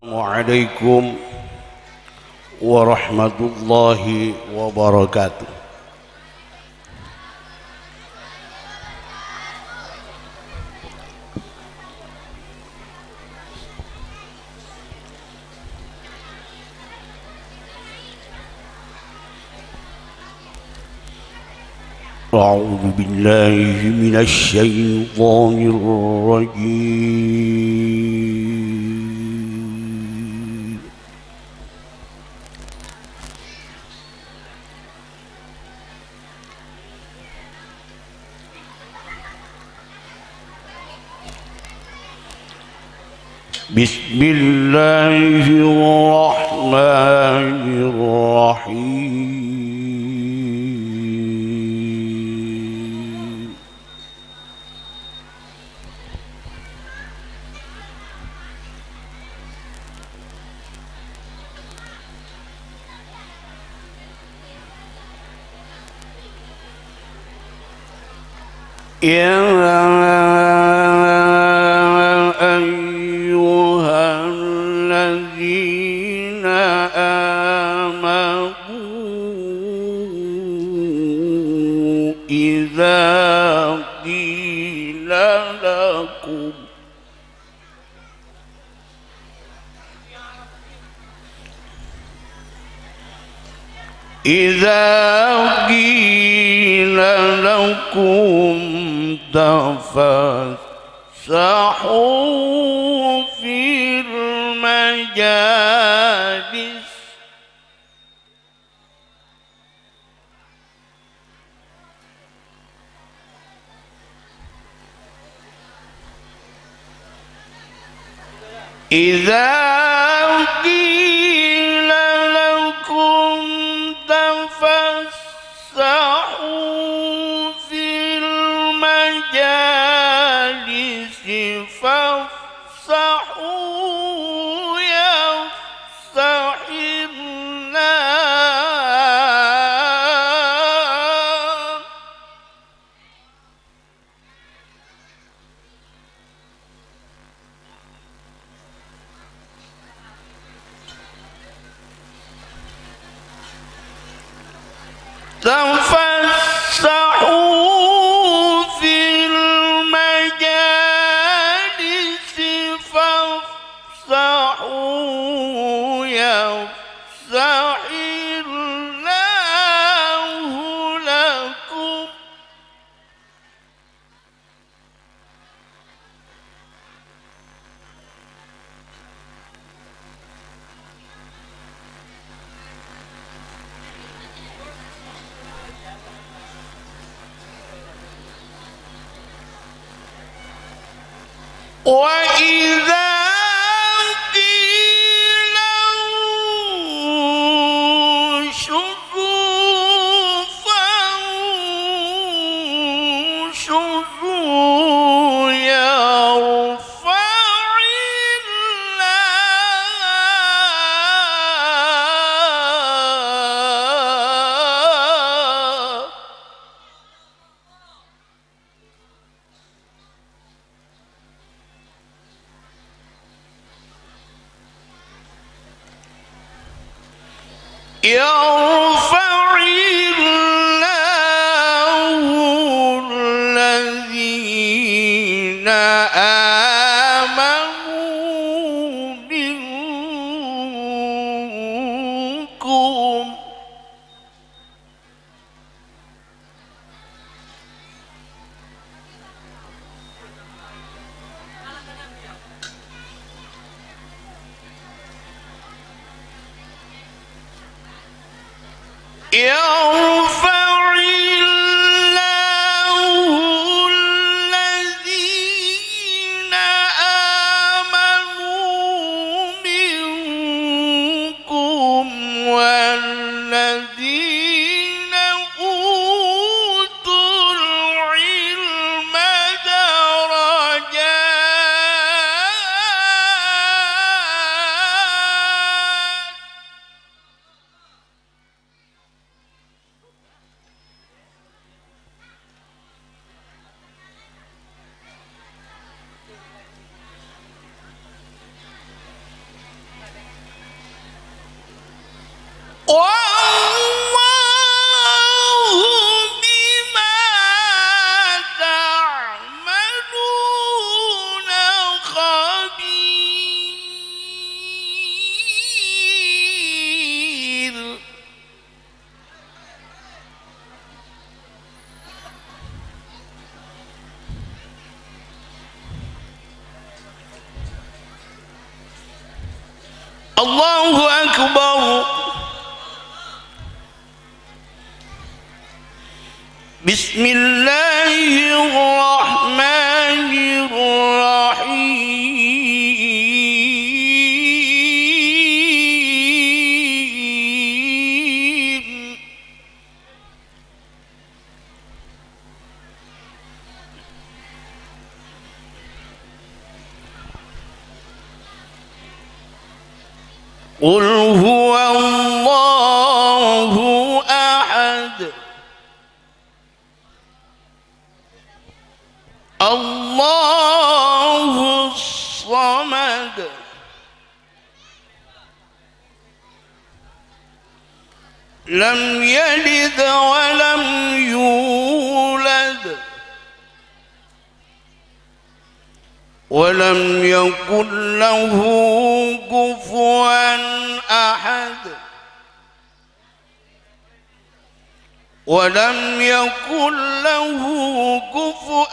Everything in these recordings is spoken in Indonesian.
Assalamualaikum warahmatullahi wabarakatuh. A'udzu billahi minasy syaithanir rajim. Bismillahirrahmanirrahim. Ya ayyuhalladzina amanu idza qila lakum تفسحوا في المجالس إذا قيل لكم تفسحوا في المجالس فافسحوا يفسح الله تفسحوا في المجالس فافسحوا يفسح الله لكم وإذا قيل انشزوا فانشزوا يرفع الله يرفع الله الذين آمنوا منكم يرفع الله الذين آمنوا منكم والذين أوتوا العلم درجات الله أكبر. بسم الله الرحمن الرحيم. قل هو الله أحد الله الصمد لم يلد ولم يولد ولم يكن له كفوا أحد ولم يكن له كفوا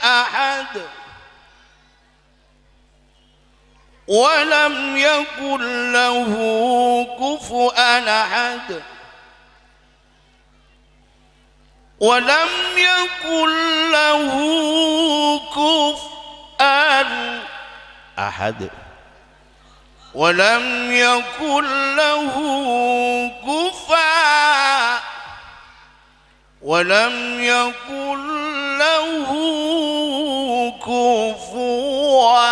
أحد ولم يكن له كفوا أحد ولم يكن له كفوا أحد ولم يكن له كفوا ولم يكن له كفوا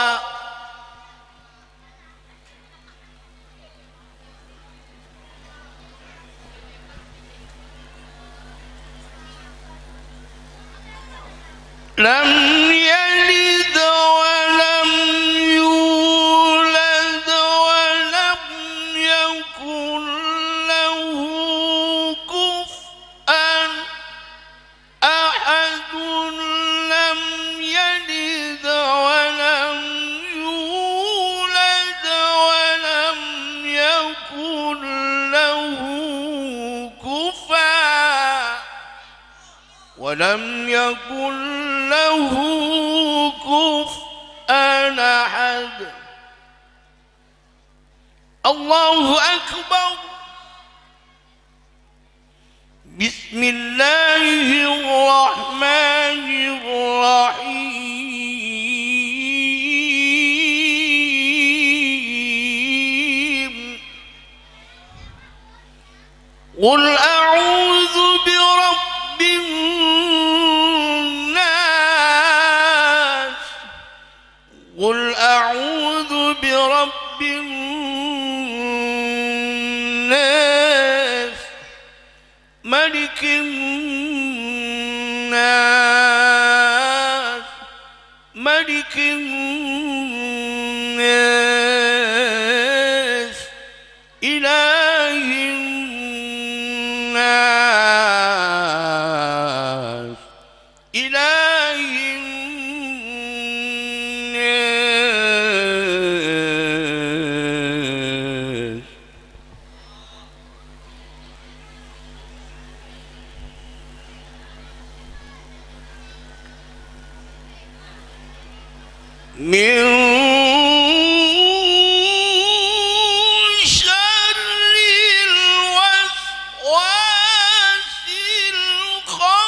لم يلد ولم يولد ولم يكن له كفوا أحد لم يلد ولم يولد ولم يكن له كفوا ولم يكن له كفوا أحد. الله أكبر. بسم الله الرحمن الرحيم. قل أعوذ برب الناس قل أعوذ برب الناس ملك الناس ملك الناس إله الناس إله الناس. من شر الوسواس الخناس.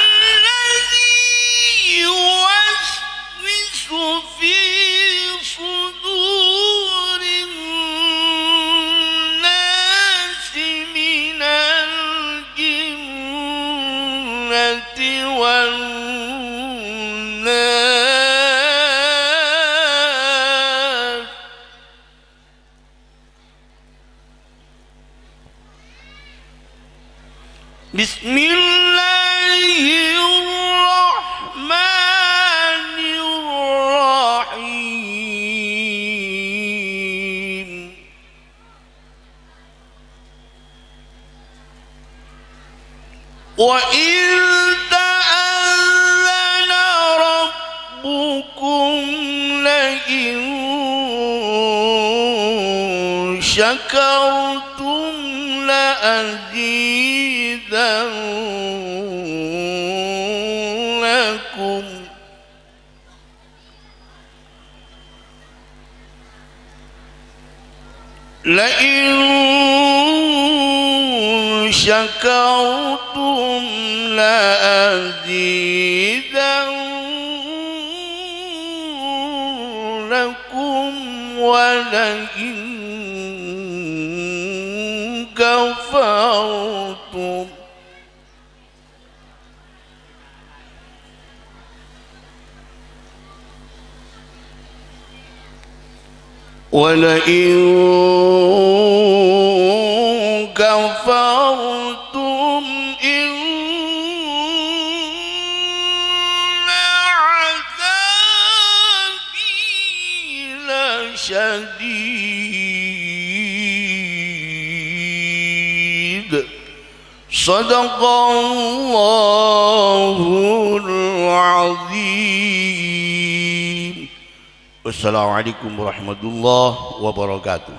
الذي يوسوس في صدور الناس من الجنة والناس. بسم الله الرحمن الرحيم. وإذ شكرتم لأزيدنكم لئن شكرتم لأزيدنكم ولئن كفرتم ولئن كفرتم إن عذابي لشديد صدق الله العظيم. Wassalamualaikum warahmatullahi wabarakatuh.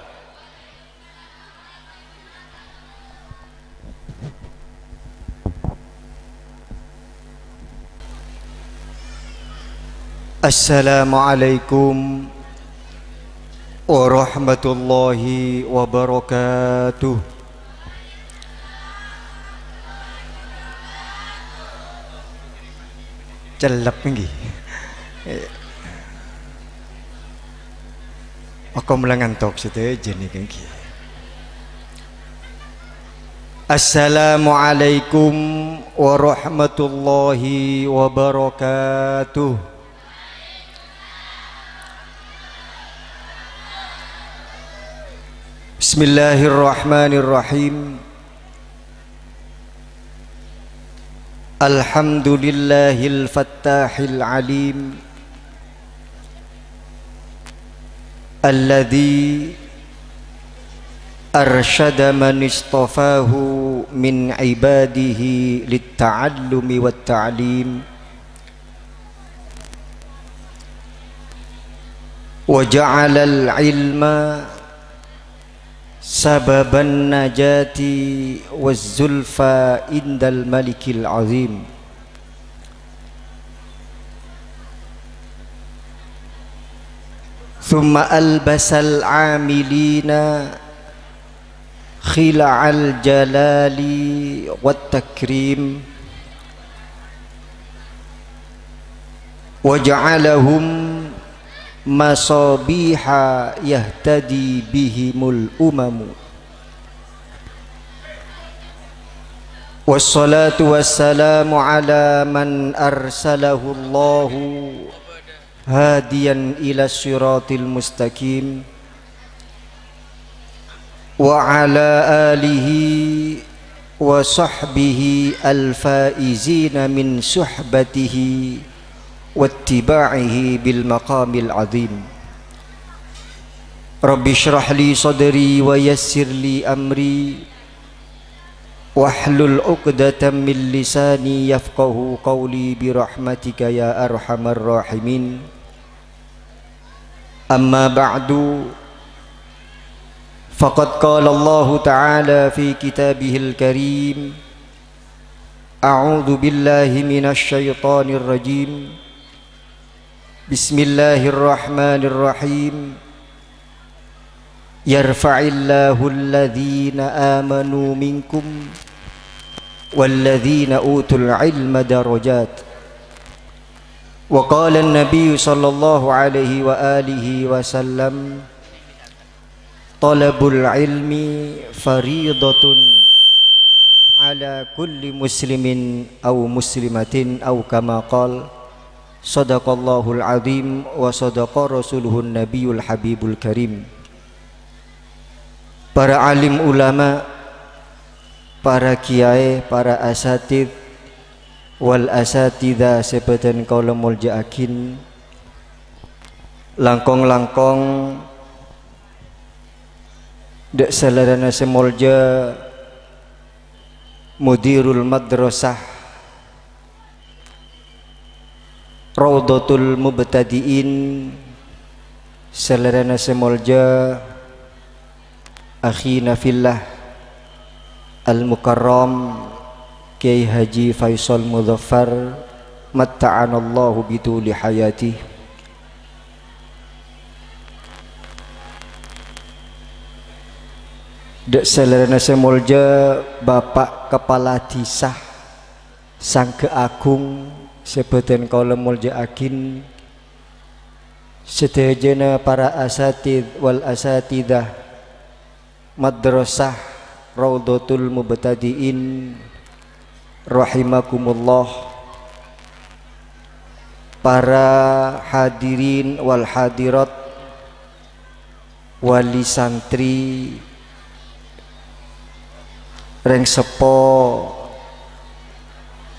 Assalamualaikum warahmatullahi wabarakatuh. Celep nggih. Aku melangantok sedaya jenenge nggih. Assalamualaikum warahmatullahi wabarakatuh. Bismillahirrahmanirrahim. Alhamdulillahil fattahil alim alladzi arsyada man istafahu min ibadihi litta'allumi watta'lim wa ja'alal ilma sababan najati wazzulfa indal malikil azim. Thumma albasal amilina khila'al jalali wat takrim wa ja'alahum masabiha yahtadi bihimul umamu. Wassalatu wassalamu ala man arsalahu Allahu hadiyan ila siratil mustaqim wa ala alihi wa sahbihi al-faizina min suhbatihi wattiba'ihi bil maqamil azim. Rabbi shrah li sadri wa yassir li amri wahlul 'uqdatam min lisani yafqahu qawli bi rahmatika ya arhamar rahimin. Amma ba'du, faqad qala Allah ta'ala fi kitabihil karim, a'udzu billahi minasy syaithanir rajim. Bismillahirrahmanirrahim. Yarfa'illahu alladhina amanu minkum walladhina utul ilma darajat. Wa qala an-nabiy sallallahu alaihi wa alihi wasallam, talabul ilmi fariidatun ala kulli muslimin aw muslimatin aw kama qala sadaqallahul azim wa sadaqa rasuluhun nabiyul habibul karim. Para alim ulama, para kiai, para asatid wal asatidah sepetan kaula muljaakin, langkong-langkong dek salarana semolja mudirul madrasah Raudhatul Mubtadiin, salarana semolja akhina fillah al-mukarram Kiai Haji Faisal Mudzaffar matta'anallahu bituli hayati. Dek selerana semolja Bapak Kepala Disah Sangke Agung sebeten kaula mulja akin sedayana para asatid wal asatidah Madrasah Raudhatul Mubtadiin rahimakumullah, para hadirin wal hadirat, wali santri reng sepo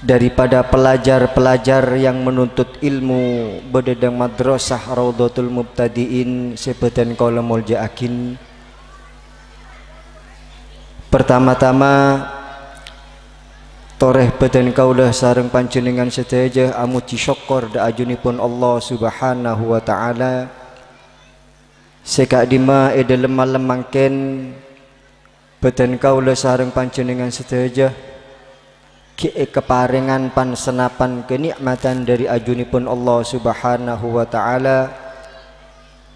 daripada pelajar-pelajar yang menuntut ilmu bededang Madrasah Raudhatul Mubtadiin sebeten kaula mulja akin. Pertama-tama toreh beten kaulah sareng panjenengan sedaya amuji syukur da ajunipun Allah Subhanahu wa taala sekadima dalem malam mangken beten kaulah sareng panjenengan sedaya keparengan pan senapan kenikmatan dari ajunipun Allah Subhanahu wa taala,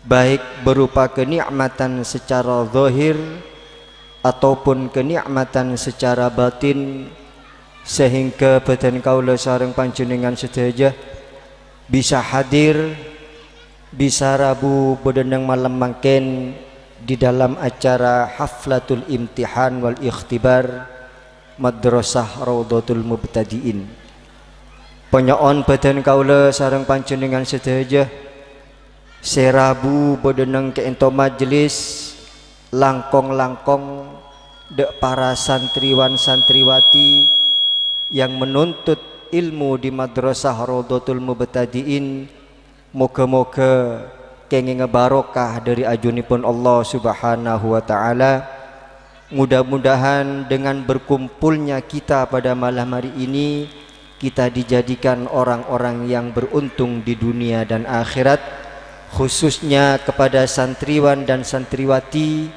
baik berupa kenikmatan secara zahir ataupun kenikmatan secara batin, sehingga beten kaula sareng panjenengan sedaya bisa hadir, bisa rabu bedenang malam mangken di dalam acara haflatul imtihan wal ikhtibar Madrasah Raudhatul Mubtadiin. Penyoon beten kaula sareng panjenengan sedaya serabu bedenang keento majelis langkong-langkong dek para santriwan santriwati yang menuntut ilmu di Madrasah Raudhatul Mubtadiin. Moga-moga kenging barokah dari ajunipun Allah Subhanahu wa taala. Mudah-mudahan dengan berkumpulnya kita pada malam hari ini kita dijadikan orang-orang yang beruntung di dunia dan akhirat, khususnya kepada santriwan dan santriwati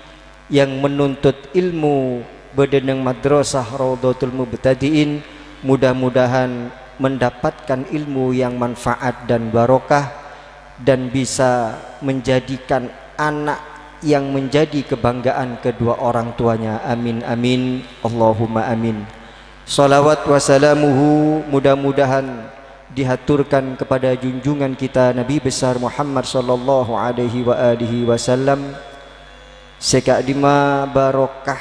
yang menuntut ilmu bedeneng Madrasah Raudhatul Mubtadiin. Mudah-mudahan mendapatkan ilmu yang manfaat dan barokah dan bisa menjadikan anak yang menjadi kebanggaan kedua orang tuanya. Amin amin Allahumma amin. Salawat wassalamuhu mudah-mudahan dihaturkan kepada junjungan kita Nabi besar Muhammad sallallahu alaihi wa alihi wasallam sekadima barokah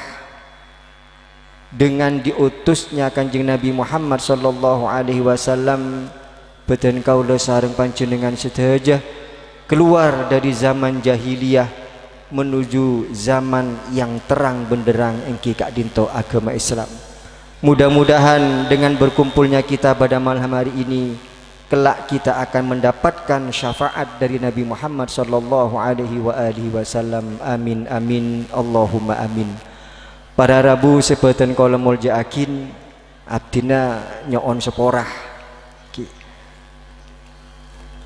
dengan diutusnya Kanjeng Nabi Muhammad sallallahu alaihi wasallam. Beten kaula sareng panjenengan sedaya keluar dari zaman jahiliyah menuju zaman yang terang benderang engki kak dinto agama Islam. Mudah-mudahan dengan berkumpulnya kita pada malam hari ini kelak kita akan mendapatkan syafaat dari Nabi Muhammad sallallahu alaihi wa alihi wasallam. Amin amin Allahumma amin. Para rabu sebeten kala mulja akin abdina nyoon seporah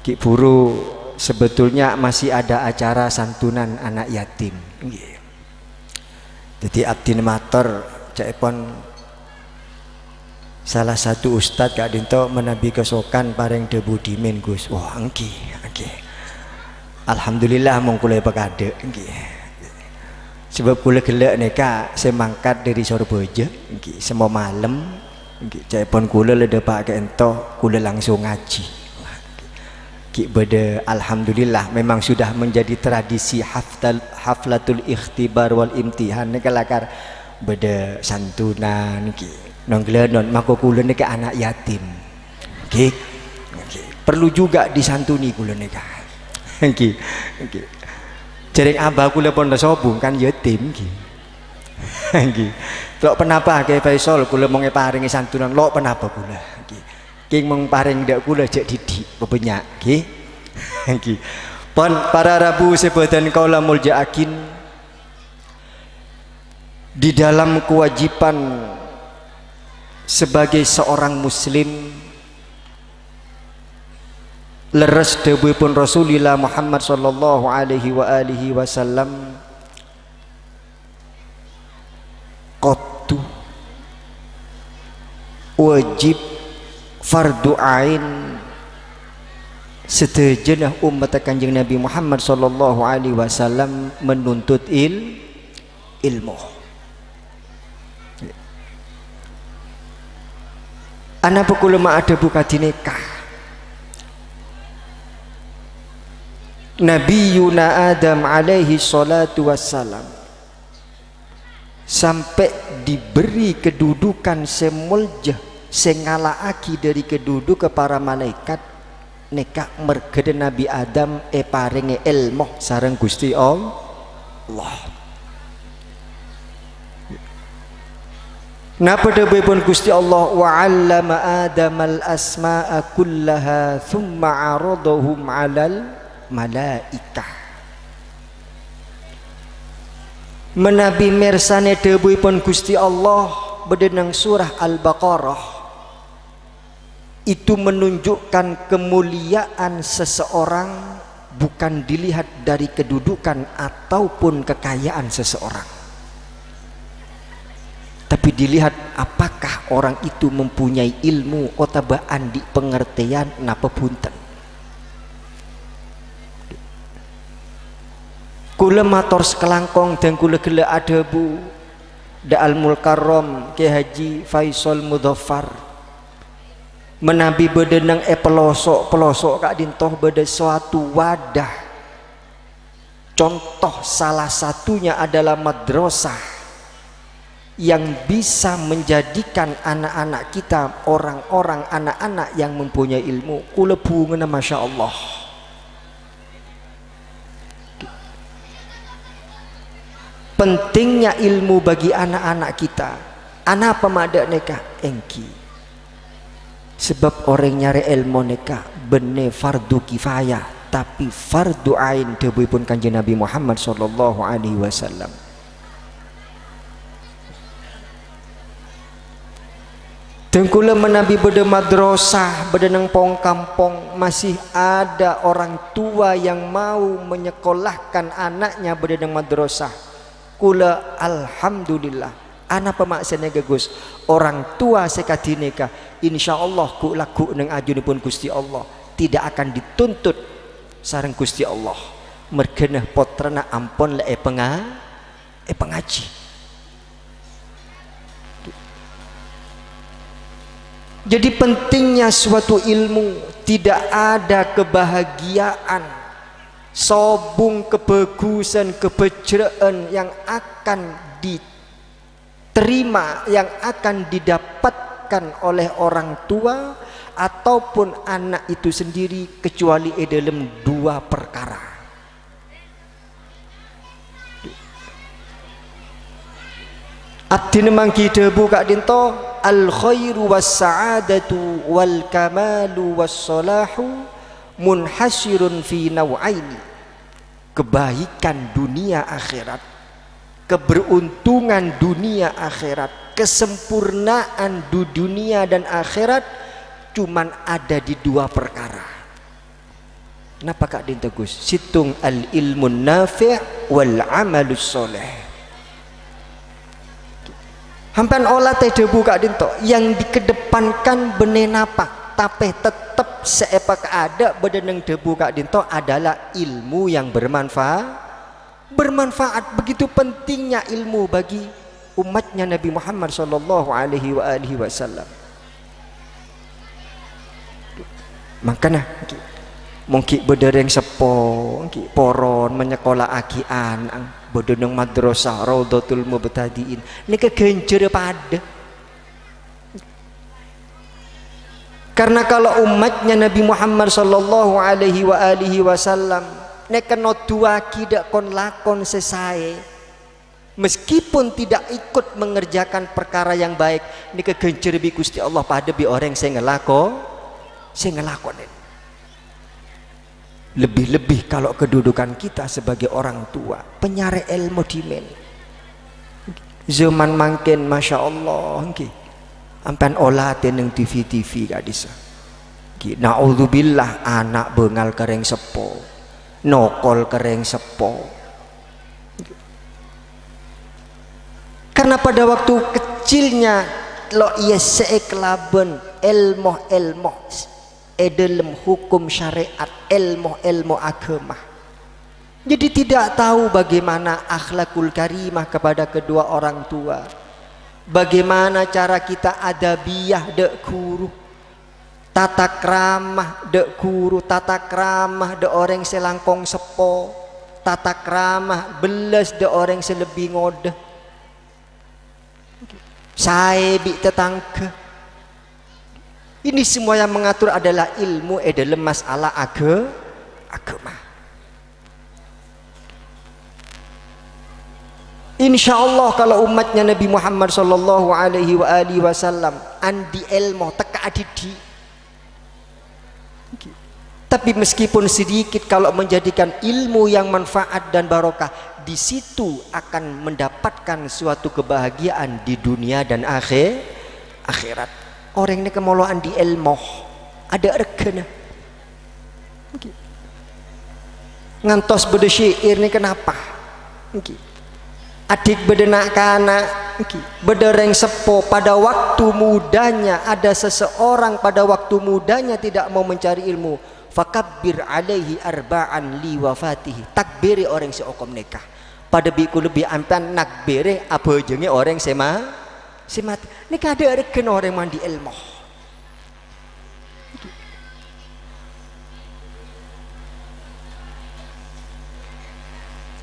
ki buru sebetulnya masih ada acara santunan anak yatim. Jadi abdin mater caipon salah satu ustadz kak dinto menabi kesokan pareng debu dimen Gus. Wah angki. Alhamdulillah mong kula pekade nggih. Sebab kula gelek neka semangkat dari Surabaya nggih semua malam nggih caipon kula lede pak ento kula langsung ngaji. Ki beda alhamdulillah memang sudah menjadi tradisi haflatul ikhtibar wal imtihan neka lakar beda santunan ki nongglenon mako kula neka anak yatim ki perlu juga disantuni kula neka ki Jering abah kula pun sobung kan yatim ki lok penapa ke Faisal kula mau paringi santunan lok penapa kula king mong paring dak kula jek didik bebenyak nggih nggih pon para rabu sebeten kaula mulja akin di dalam kewajiban sebagai seorang muslim leres dawuhipun Rasulullah Muhammad sallallahu alaihi wa alihi wasallam wajib fardu ain setejenah umat Kanjeng Nabi Muhammad sallallahu alaihi wasallam menuntut ilmu. Ana pukul ma ada buka dinekah Nabi Yuna Adam alaihi salatu wassalam sampai diberi kedudukan semuljah sengalaaki dari kedudukan para malaikat nekak mergede Nabi Adam paringe ilmu sareng Gusti Allah. Napa dawuhipun Gusti Allah wa 'allama Adamal asma'a kullaha thumma 'aradahum 'alal malaikah. Menabi mersane dawuhipun Gusti Allah bedenang surah Al-Baqarah itu menunjukkan kemuliaan seseorang bukan dilihat dari kedudukan ataupun kekayaan seseorang, tapi dilihat apakah orang itu mempunyai ilmu otabaan di pengertian napa punten. Kula matur sekelangkong dan kula gela adabu Da'al Mulkarram Ki Haji Faisal Mudhaffar menabi bedenang pelosok kak dintoh beda suatu wadah. Contoh salah satunya adalah madrasah yang bisa menjadikan anak-anak kita orang-orang anak-anak yang mempunyai ilmu. Kula bunga masya Allah. Pentingnya ilmu bagi anak-anak kita. Anak pemada neka engki. Sebab orang nyari ilmu neka bene fardu kifayah, tapi fardu ain dawuhipun Kanjeng Nabi Muhammad sallallahu alaihi wasallam. Tengkula menabi beda madrasah, beda nang pong kampung masih ada orang tua yang mau menyekolahkan anaknya beda nang madrasah. Kula alhamdulillah anak pemaksane Gus orang tua sekadineka insyaallah ku laku nang ajunipun Gusti Allah tidak akan dituntut sareng Gusti Allah mergenah potrana ampun le pengaji. Jadi pentingnya suatu ilmu, tidak ada kebahagiaan sobung kebagusan kebejraan yang akan diterima, yang akan didapatkan oleh orang tua ataupun anak itu sendiri kecuali dalam dua perkara. Adine mangki debu kak dinto al khairu was sa'adatu wal kamalu was salahu munhasirun fi nau'aini. Kebaikan dunia akhirat, keberuntungan dunia akhirat, kesempurnaan di dunia dan akhirat cuman ada di dua perkara. Napa kak dinto Gus? Situng al ilmun nafi' wal amalus soleh. Hampan olah teh debu kak dinto yang dikedepankan bene napa tapi tetap seepak ada bedeneng debu kak dinto adalah ilmu yang bermanfaat. Begitu pentingnya ilmu bagi umatnya Nabi Muhammad sallallahu alaihi wasallam. Makanya mungkin bedereng sepo poron menyekolah aki anang bedeneng madrasah Raudhatul Mubtadiin nika genjer pada. Karena kalau umatnya Nabi Muhammad sallallahu alaihi wasallam nek kena dua kidak kon lakon sesae meskipun tidak ikut mengerjakan perkara yang baik nika genjer bi Gusti Allah pada bi orang sing ngelakonin. Lebih-lebih kalau kedudukan kita sebagai orang tua penyare ilmu dimen zaman mangken masya Allah nggih ampan olah teneng TV gak bisa. Naudzubillah anak bengal kereng sepo, nokol kereng sepo. Karena pada waktu kecilnya lo iya seeklaben ilmu dalam hukum syariat, ilmu agama. Jadi tidak tahu bagaimana akhlakul karimah kepada kedua orang tua, bagaimana cara kita adabiyah dek guru, tata kramah dek guru, tata kramah dek orang selangkong sepo, tata kramah belas dek orang selebih ngode, saya bi tetangga. Ini semua yang mengatur adalah ilmu dalam masalah agama. Insya Allah kalau umatnya Nabi Muhammad sallallahu alaihi wasallam andi ilmu teka adidi. Tapi meskipun sedikit, kalau menjadikan ilmu yang manfaat dan barokah, di situ akan mendapatkan suatu kebahagiaan di dunia dan akhirat. Orang ini kemoloan di ilmu ada regana. Ngantos beda syair ini kenapa? Adik bedenak kana, beda reng sepo pada waktu mudanya. Ada seseorang pada waktu mudanya tidak mau mencari ilmu, fakabbir alaihi arba'an li wafatihi, takbiri orang seokom nikah. Pada biku lebih ampan nakbere apa jenge orang semat. Ini kada reken orang mandi ilmu.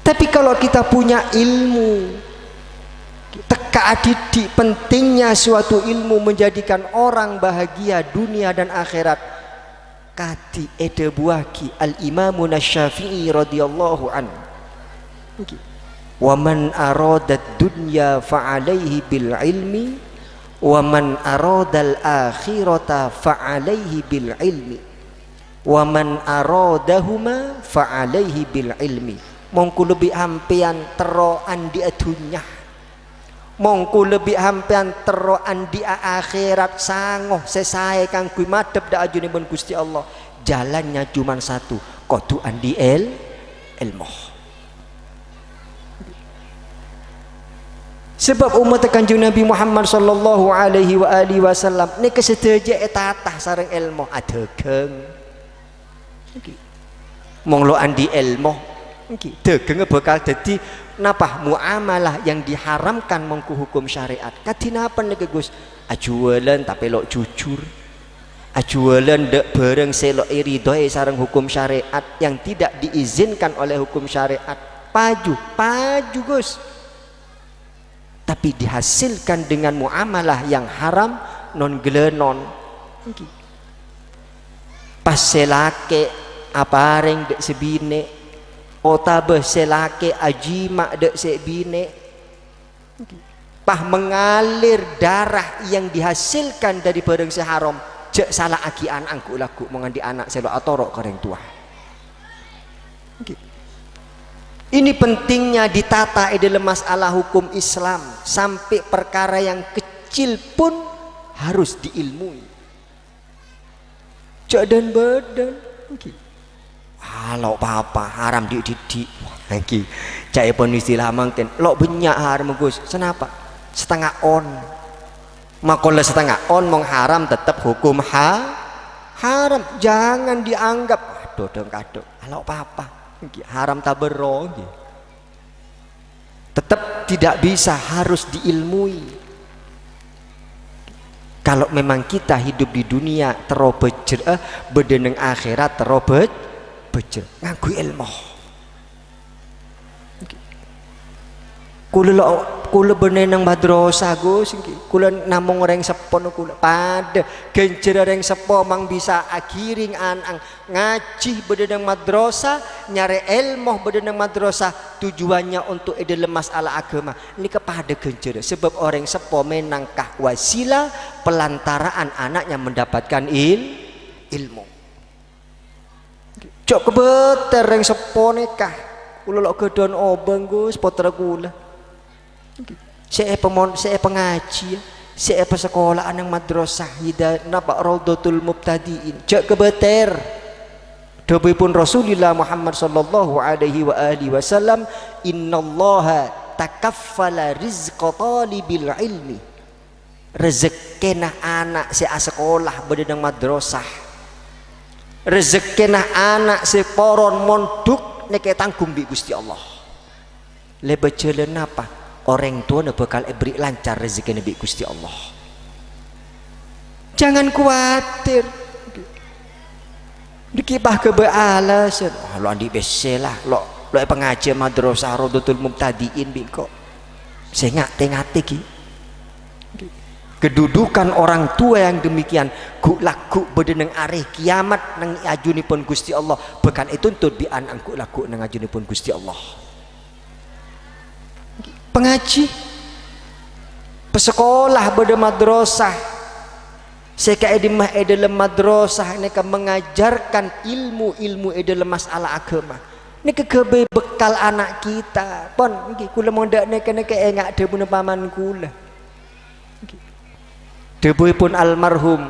Tapi kalau kita punya ilmu, teka adidi pentingnya suatu ilmu menjadikan orang bahagia dunia dan akhirat. Kati ede buaki al-Imamun Asy-Syafi'i radhiyallahu anhu. Wa man arada dunya fa'alaihi bil ilmi wa man arada al akhirata fa'alaihi bil ilmi wa man aradahuma fa'alaihi bil ilmi. Mongku lebih hampian teroan di dunya, mongku lebih hampian teroan di akhirat. Sangoh sesae kang kui madhep da ajunipun Gusti Allah, jalannya cuma satu, kudu andi ilmu. Sebab umat Kanjeng Nabi Muhammad sallallahu alaihi wasallam ni kesedaja etatah sareng ilmu adegeng. Mong lo andi ilmu, degeng bakal dadi napa muamalah yang diharamkan mengku hukum syariat. Kadina apa nih Gus? Ajualan tapi lo jujur. Ajualan dek bareng selok iridoe sareng hukum syariat yang tidak diizinkan oleh hukum syariat. Paju Gus. Tapi dihasilkan dengan muamalah yang haram, non gelenon. Pas selake apareng dek sebine, otabeh selake ajima dek sebine. Pah mengalir darah yang dihasilkan dari barang seharam, cek salah akian angku laku mengandi anak selo atorok koreng tua. Ini pentingnya ditata dalam masalah hukum Islam, sampai perkara yang kecil pun harus diilmui. Cak dan badan, kalau apa haram dididik. Cak pun istilah mungkin, lo banyak haram Gus. Kenapa? Setengah on. Makola setengah on mong haram tetap hukum haram. Jangan dianggap dodong kado. Kalau apa? Haram tabero, tetap tidak bisa, harus diilmui. Kalau memang kita hidup di dunia terobejer bedeneng akhirat terobejer ngaku ilmu. Kula benenang madrasah Gus, kula namung reng sepon kula pada genjer reng sepo mang bisa akhiring anang ngaji bedenang madrasah, nyari ilmu bedenang madrasah, tujuannya untuk dalam masalah agama. Ini kepada genjer sebab orang sepo menangkah wasilah pelantaraan anaknya mendapatkan ilmu. Cok kebeter reng sepo nikah kula lok gedon obeng Gus putra kula. Saya pengaji, saya sekolah anang madrasah hidayah napa Raudhatul Mubtadiin. Cek kebeter dawuhipun Rasulullah Muhammad sallallahu alaihi wasallam, innallaha takaffala rizqa talibil ilmi rezeki nah anak si sekolah beda nang madrasah, rezeki nah anak si poron monduk nek tanggung bi Gusti Allah. Lebe jalan apa orang tua nak bakal beri lancar rezeki nabi Gusti Allah. Jangan khawatir dikibah ke bealasan lo andi beselah lo pengajian madrasah Rodotul Mubtadiin bi kok saya ngate ki kedudukan orang tua yang demikian ku laku bedeneng areh kiamat nang ajunipun Gusti Allah bekan itu tuntut bi anak ku laku nang ajunipun Gusti Allah. Pengaji pesekolah beda madrasah seka edimah dalam madrasah ini mengajarkan ilmu-ilmu dalam masalah agama ini kegebe bekal anak kita pon kula mondak neka engak debu paman kula debu pun almarhum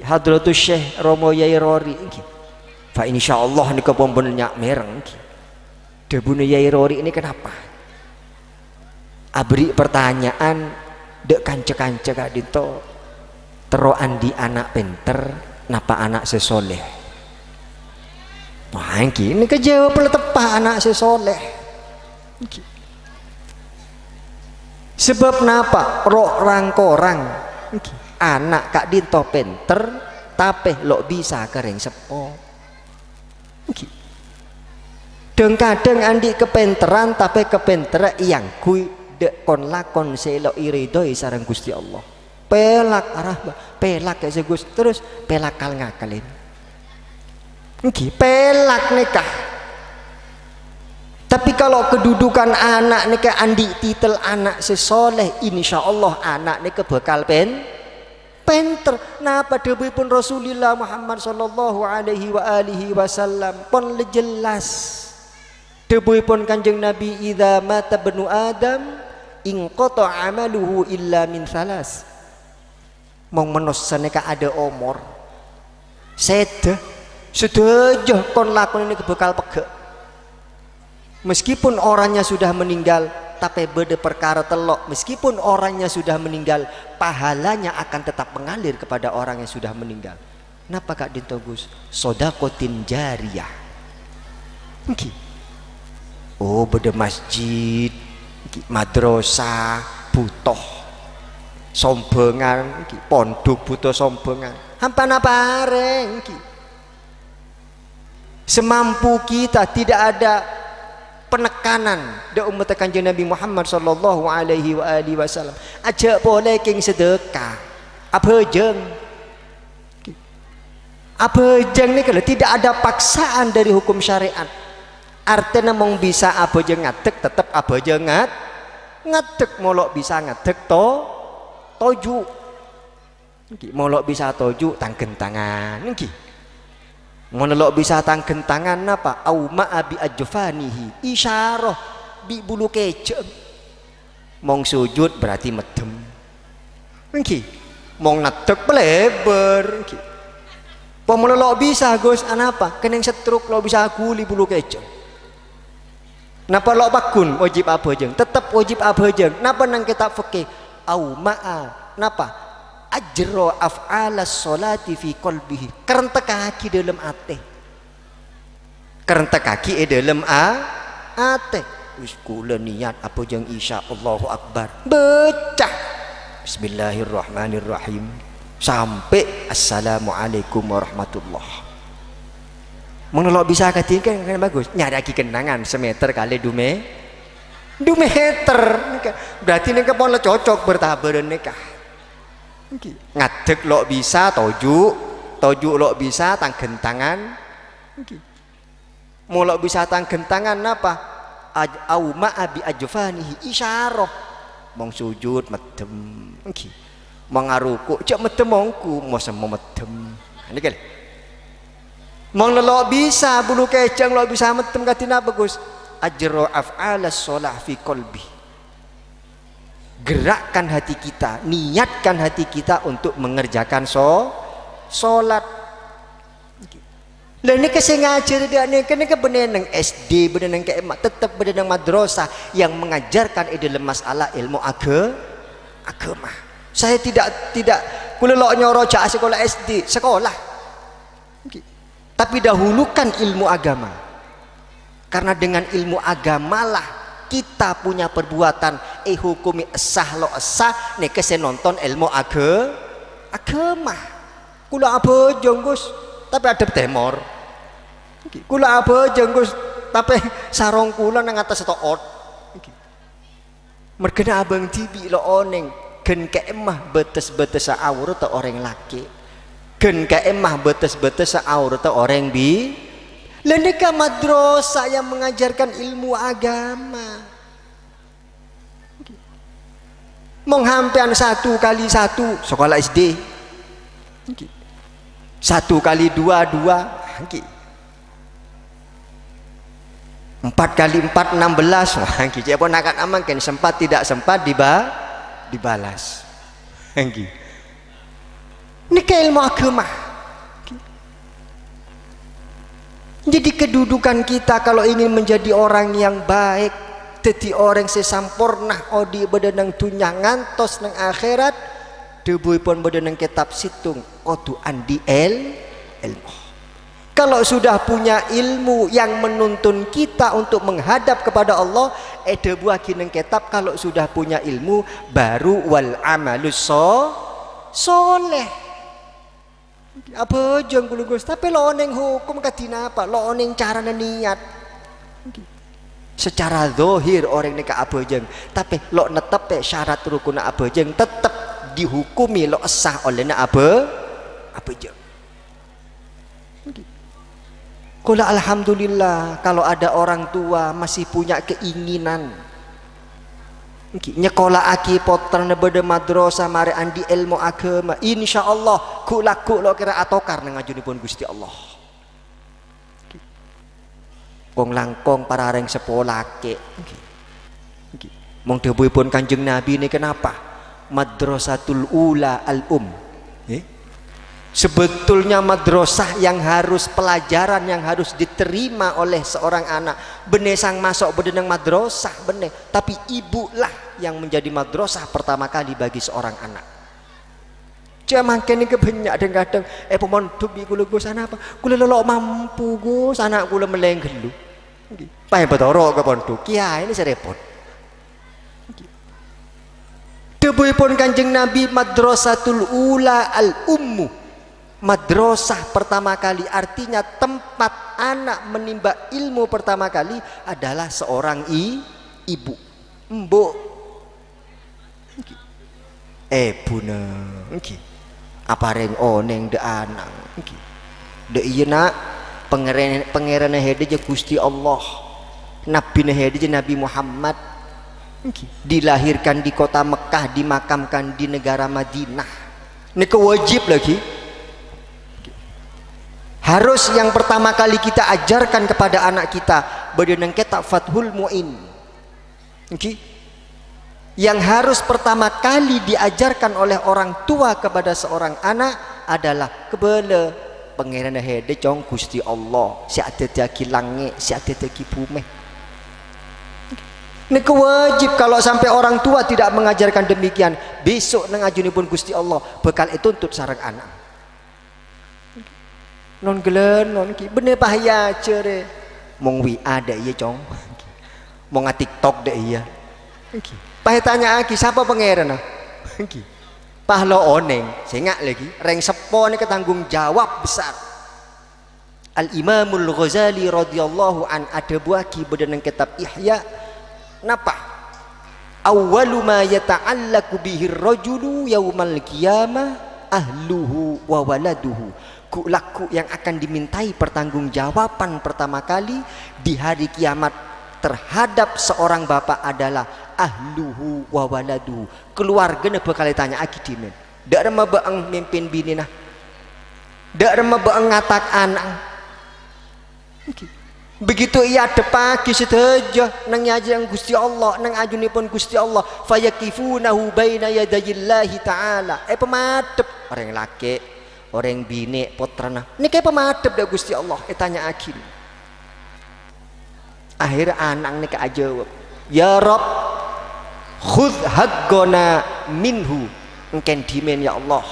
Hadratus Syekh Romo Yai Rori fa insyaallah nika pun nyak mereng debu Yai Rori ini kenapa abri pertanyaan dek kanca-kanca kak dito teroan di anak pinter napa anak sesoleh wah ini kejawab tepat anak sesoleh sebab napa roh rangkorang anak kak dito pinter tapi lo bisa kering sepo dan kadang andi kepenteran tapi kepenteran yang kui dek kon lakon selo iridoi sareng Gusti Allah pelak arah pelak ya Gus terus pelak kal ngakalin pelak nikah tapi kalau kedudukan anak nikah andi titel anak sesoleh insyaallah anak nikah bakal penter napa debipun Rasulullah Muhammad sallallahu alaihi wasallam pon jelas debipun Kanjeng Nabi idza mata benu Adam inqata amaluhu illa min salas mong menos saneka ada omor seda sedaja kon lakon ini kebekal pegek meskipun orangnya sudah meninggal tapi beda perkara telok meskipun orangnya sudah meninggal pahalanya akan tetap mengalir kepada orang yang sudah meninggal. Napa Kak Dinto Gus? Sodakotin jariyah oh beda masjid madrasah butuh sombongan pondok butuh sombongan hampana pareng semampu kita tidak ada penekanan da umat Kanjeng Nabi Muhammad sallallahu alaihi wasallam aja boleh king sedekah abejeng ni kalau tidak ada paksaan dari hukum syariat artinya mong bisa abejeng ngadek tetap abejeng ngadek molok bisa ngadek toju molok bisa toju tanggen tangan molok bisa tanggen tangan apa au ma'abi ajfanihi isyarah bi bulu kecem mong sujud berarti medem mong ngadek peleber molok bisa Gus anapa keneng setruk lo bisa kuli bulu kecem napa lo bakun wajib abejeng tetap wajib abejeng napa nang kitab fikih au ma'a napa ajro af'alas sholati fi qalbihi kerenta kaki dalam ate kerenta kaki dalam ate wis kula niat abejeng isya Allahu akbar baca bismillahirrahmanirrahim sampai assalamualaikum warahmatullah menolak bisa katikan kan bagus nyadaki kenangan semeter kali 2 meter berarti ini pon cocok bertabaran nikah ngadek lo bisa toju lo bisa tanggen tangan mau lo bisa tanggen tangan apa au ma'abi ajfanihi isyarah mong sujud medem mengaruku cek medem mongku mau semua medem ini kan mong lo bisa bulu kecang lo bisa medem katina bagus ajro af'alas sholah fi qalbi gerakkan hati kita niatkan hati kita untuk mengerjakan sholat lah ini kesengaja tidak nih kene kebenenang SD benenang ke emak tetap benenang madrasah yang mengajarkan dalam masalah ilmu agama Saya tidak kula lok nyoro jak sekolah SD, sekolah. Tapi dahulukan ilmu agama. Karena dengan ilmu agamalah kita punya perbuatan hukumi esah lo esah nek kese nonton ilmu agama. Kula abojong Gus, tapi ada temor. Kula abojong Gus, tapi sarong kula nang atas toot. Mergena abang tibi lo oneng gen keemah betes-betes aurat orang laki. Gen keemah betes-betes aurat orang bi. Lendeka madrasah yang mengajarkan ilmu agama. Menghampian 1 kali 1 sekolah SD. 1 kali 2 4 kali 4 16. Wah, jadi pun akan aman kan sempat tidak sempat dibalas. Ini ke ilmu agama. Jadi kedudukan kita kalau ingin menjadi orang yang baik, jadi orang sesampurna odi bedenang dunya ngantos nang akhirat, debu pun bedenang kitab situng kudu andi ilmu. Kalau sudah punya ilmu yang menuntun kita untuk menghadap kepada Allah, debu akhirnya kitab kalau sudah punya ilmu baru wal amalus soleh. Apa jeng kulo Gus, tapi lo oneng hukum kadina apa? Lo oneng cara niat. Secara zahir orang neka apa jeng, tapi lo netep syarat rukun apa jeng tetap dihukumi lo sah oleh apa jeng. Kula alhamdulillah kalau ada orang tua masih punya keinginan nyekolah aki potran beda madrasah mari andi ilmu agama, insyaallah kula kira atokar nang ngajunipun Gusti Allah. Wong langkong para reng sepolake. Mong dawuhipun Kanjeng Nabi ini kenapa? Madrasatul ula al-um. Sebetulnya madrasah yang harus pelajaran yang harus diterima oleh seorang anak bener sang masuk bedenang madrasah bener, tapi ibulah yang menjadi madrasah pertama kali bagi seorang anak. Jangan kene kebanyak kadang-kadang pemondok di kula Gus anak apa? Kula lelok mampu Gus, anak kula meleng gelu. Nggih. Pae betoro ke pondok. Kiai ini serepot. Dawuhipun Kanjeng Nabi madrasatul ula al-ummu. Madrasah pertama kali artinya tempat anak menimba ilmu pertama kali adalah seorang ibu, mbok. Buna, apa reng oneng de anang, de iya nak pangeran hede je Gusti Allah, Nabi hede je Nabi Muhammad, dilahirkan di kota Mekah, dimakamkan di negara Madinah. Ini kewajib lagi. Harus yang pertama kali kita ajarkan kepada anak kita bedenang kitab Fathul Mu'in. Yang harus pertama kali diajarkan oleh orang tua kepada seorang anak adalah kebele pangeran hede cong Gusti Allah, si ada daki langit, si ada daki bumi. Ini kewajib. Kalau sampai orang tua tidak mengajarkan demikian, besok nang ajunipun Gusti Allah bekal itu untuk sarang anak. Non gelen non ki bener bahaya cere mong WA deh iya cong mau nggak TikTok deh iya pahe tanya aki siapa pangeran pahlo oneng sengak lagi reng sepo ini ketanggung jawab besar. Al Imamul Ghazali radhiyallahu an ada buaki bedenang kitab Ihya napa awwalu ma yata'allaqu bihi ar-rajulu yaumal qiyamah ahluhu wa waladuhu. Laku yang akan dimintai pertanggungjawaban pertama kali di hari kiamat terhadap seorang bapak adalah ahluhu wa waladuhu. Keluarganya bakal ditanya akidimen. Dak rema beeng mimpin bini nah. Dak rema beeng ngatak anak. Begitu ia ada pagi sedaja nang nyajang Gusti Allah nang ajunipun Gusti Allah fayakifunahu baina yadayillahi ta'ala. Pemadep orang laki orang bini potrana ini kayak pemadep dah Gusti Allah tanya akhir anak nih kak jawab ya Rob khudh haqqana minhu engken dimen ya Allah.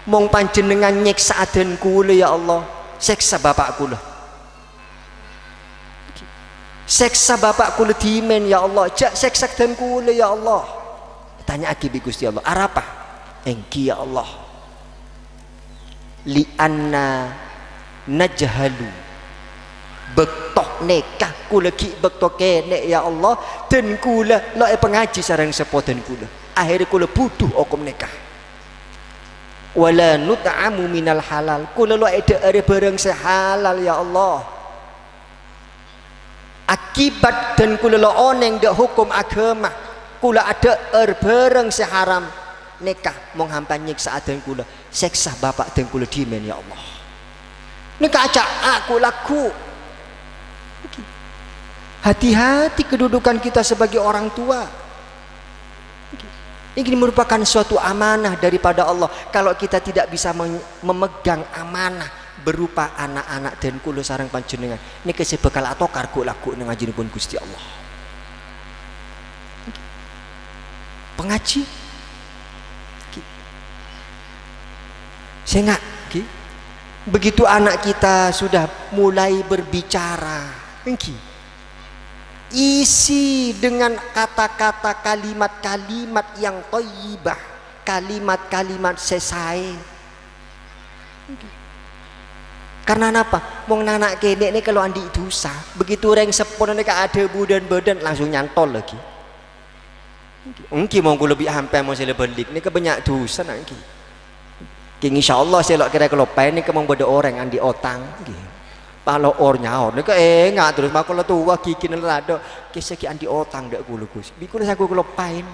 Mong panjenengan nyiksa aden kula ya Allah, siksa bapak kula. Siksa bapak kula dimen ya Allah, jak siksa aden kula ya Allah. Tanya aki bi Gusti Allah, arapa? Engki ya Allah. Li anna najhalu bektok nekah kula ki bektok kene ya Allah, dan kula lo pengaji sareng sepoten kula. Akhirnya kula butuh hukum nikah. Wala nut'amu minal halal, kula lo ada barang sehalal ya Allah. Akibat dan kula lo oneng dak hukum agama, kula ada barang seharam nikah mong hampa nyiksa aden kula, seksa bapak dan kula dimen ya Allah. Nikah aja aku laku. Hati-hati kedudukan kita sebagai orang tua. Ini merupakan suatu amanah daripada Allah. Kalau kita tidak bisa memegang amanah berupa anak-anak dan kula sareng panjenengan, ini kesih bekal atau kargo laku nang ngajinipun Gusti Allah. Pengaji saya begitu anak kita sudah mulai berbicara, isi dengan kata-kata kalimat-kalimat yang thayyibah, kalimat-kalimat sesai. Karena apa? Mong nanak kene ini kalau andi dosa, begitu reng sepon nek ada badan langsung nyantol lagi. Engki mong kula lebih hampe mau sele belik nek banyak dosa nangki. Ki insyaallah selok kira kalau pen nek mong bodo orang andi otang nggih. Palo or nyaor nek enggak terus makula tua kikin rado kisah ki andi otang dak kula Gus. Bikula saku kula pain.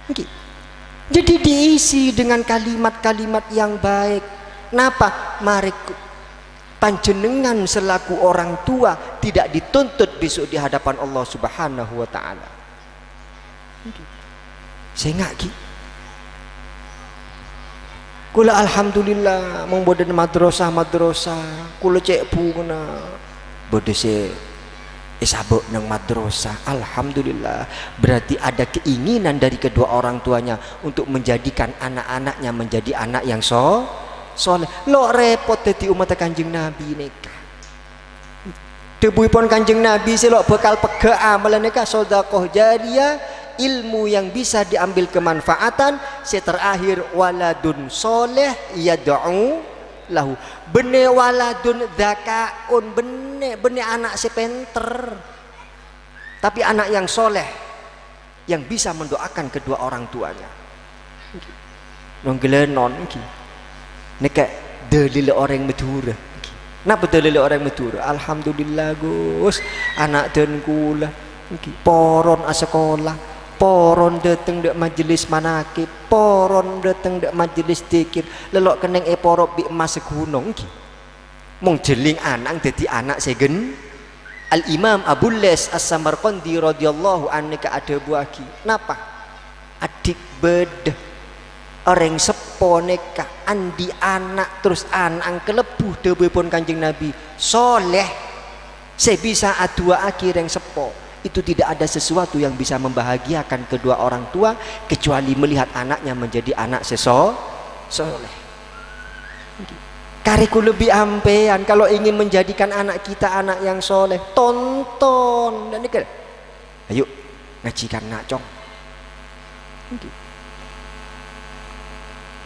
Nggih. Jadi diisi dengan kalimat-kalimat yang baik. Napa? Mari panjenengan selaku orang tua tidak dituntut besok di hadapan Allah Subhanahu wa taala. Saya enggak ki. Kula alhamdulillah mong boden madrasah kula cek puna bode se sabuk nang madrasah. Alhamdulillah, berarti ada keinginan dari kedua orang tuanya untuk menjadikan anak-anaknya menjadi anak yang soleh. Lo repot dadi umat Kanjeng Nabi neka. Debuipun Kanjeng Nabi selok bekal pega amalan neka sedekah jariyah, ilmu yang bisa diambil kemanfaatan. Terakhir waladun soleh yad'u lahu, bene waladun dzakaun, bene anak sepenter, tapi anak yang soleh yang bisa mendoakan kedua orang tuanya. Nonggelenon iki nek dalil orang Madura. Napa dalil orang Madura? Alhamdulillah Gus, anak den kula iki poron sekolah, poron dateng dek majelis manakib, poron dateng dek majelis dikir, lelok keneng porok bi emas gunung ki. Mong jeling anak dadi anak segen. Al Imam Abu Les As-Samarqandi radhiyallahu anhu ka ada buaki. Napa? Adik bed orang sepo neka andi anak terus anak kelebuh dawuhipun Kanjeng Nabi soleh sebisa adua akhir yang sepo. Itu tidak ada sesuatu yang bisa membahagiakan kedua orang tua kecuali melihat anaknya menjadi anak soleh. Kariku lebih ampean kalau ingin menjadikan anak kita anak yang soleh, tonton dan ini ayo ngajikan nak cong.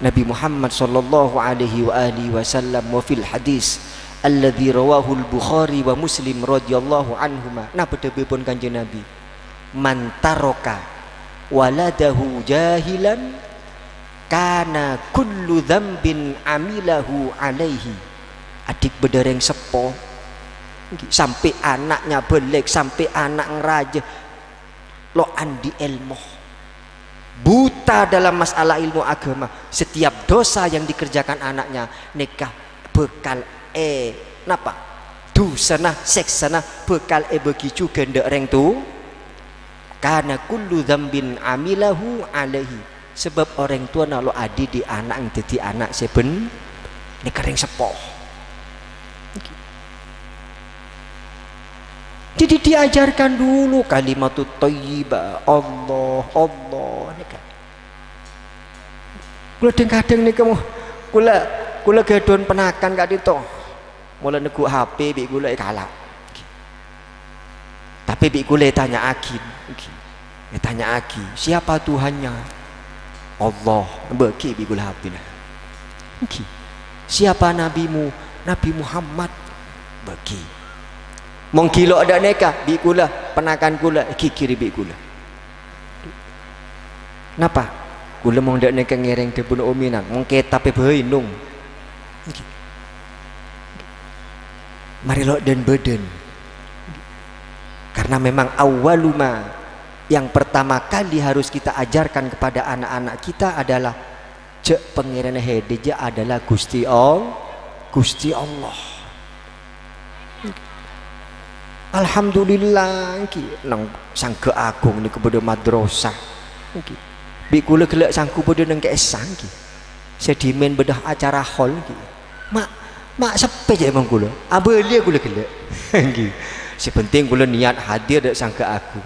Nabi Muhammad sallallahu alaihi wa alihi wasallam wa fil hadis alladzi rawahu al-Bukhari wa Muslim radhiyallahu anhuma. Napa dawuhipun Kanjeng Nabi? Man taraka waladahu jahilan kana kullu dzambin amilahu alaihi. Adik bedereng sepo sampai anaknya belek, sampai anak ngeraja lo andi ilmu buta dalam masalah ilmu agama, setiap dosa yang dikerjakan anaknya nikah bekal napa dusana seksana bekal bagi juga ndek reng tu karena kullu dzambin amilahu alaihi. Sebab orang tua nalo adi di anak yang jadi anak seben nikah reng sepo. Jadi diajarkan dulu kalimatut thayyibah, Allah, Allah nika. Kula kadang nika mau kula gedon penakan gak dito. Mula nego HP bik kula kalah. Tapi bik kula tanya akin. Tanya aki, siapa Tuhannya? Allah. Beki bik kula HP lah. Siapa nabimu? Nabi Muhammad. Beki. Mong kilo ada neka bi kula penakan kula kiri bi kula. Napa? Kula mong dak neka ngereng de pun ominan mong ketape beunung. Mari lo dan badan. Karena memang awaluma yang pertama kali harus kita ajarkan kepada anak-anak kita adalah cek pengiran hedeja adalah Gusti Allah. Alhamdulillah nang sangke agung ni kepada madrasah bi kula gelak sangku pada nang keesang sedimen bedah acara hall mak sepe je bang kula abelia kula gelak sepenting kula niat hadir dak sangke agung.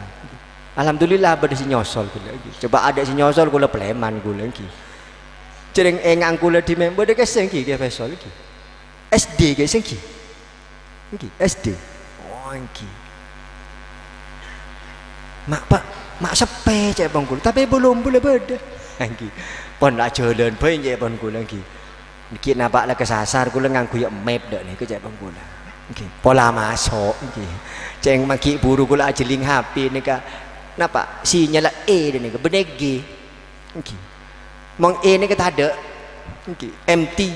Alhamdulillah ada si nyosol kula coba ada si nyosol kula pleman kula cereng engang kula di member dak keseng ki fesol ki SD ke seng ki SD mak sepe cek bang kula tapi belum boleh beda pon nak jalan bae cek bang kula dikit nampak lah kesasar kula nganggo ya map dak ni ke cek bang kula pola masuk ceng maki buru kula ajeling HP ni ka napa sinyal E ni ka bener G mong E ni ka tak ada empty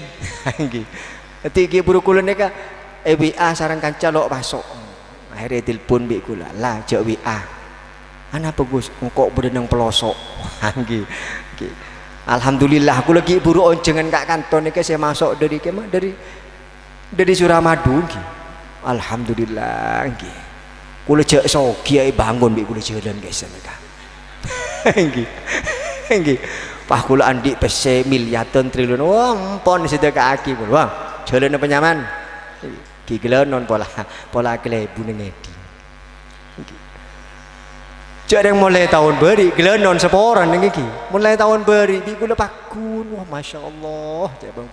nanti buru kula ni ka WA sarang kanca lok masuk akhirnya telepon bik kula lah cek WA ana bagus engkau berenang pelosok alhamdulillah aku lagi buru oncengan kak kantor ni saya masuk dari kemah dari Suramadu alhamdulillah kula cek sogi bangun bik kula jalan guys mereka pah kula andik pese miliatan triliun wah pon sedek aki kula wah jalan apa nyaman gila non pola kelebu ngedi. Cak yang mulai tahun beri gila non seporan ngeki. Mulai tahun beri bi kula pakun wah masya Allah cak bang